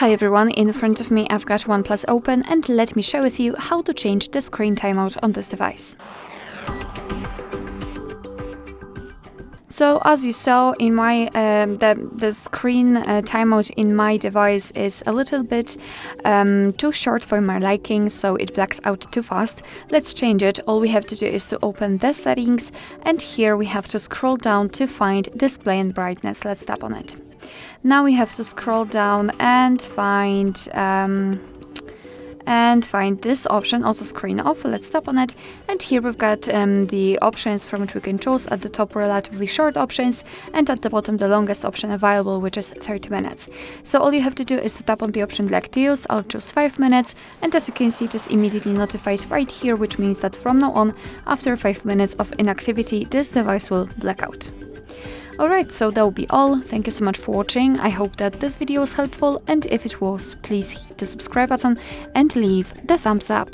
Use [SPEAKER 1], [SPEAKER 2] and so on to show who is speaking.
[SPEAKER 1] Hi everyone, in front of me I've got OnePlus open and let me share with you how to change the screen timeout on this device. So as you saw in my the screen timeout in my device is a little bit too short for my liking, so it blacks out too fast. Let's change it. All we have to do is to open the settings, and here we have to scroll down to find display and brightness. Let's tap on it. Now we have to scroll down and find this option, auto screen off. Let's tap on it, and here we've got the options from which we can choose. At the top, relatively short options, and at the bottom, the longest option available, which is 30 minutes. So all you have to do is to tap on the option like to use. I'll choose 5 minutes, and as you can see, it is immediately notified right here, which means that from now on, after 5 minutes of inactivity, this device will black out. Alright, so that will be all. Thank you so much for watching. I hope that this video was helpful, and if it was, please hit the subscribe button and leave the thumbs up.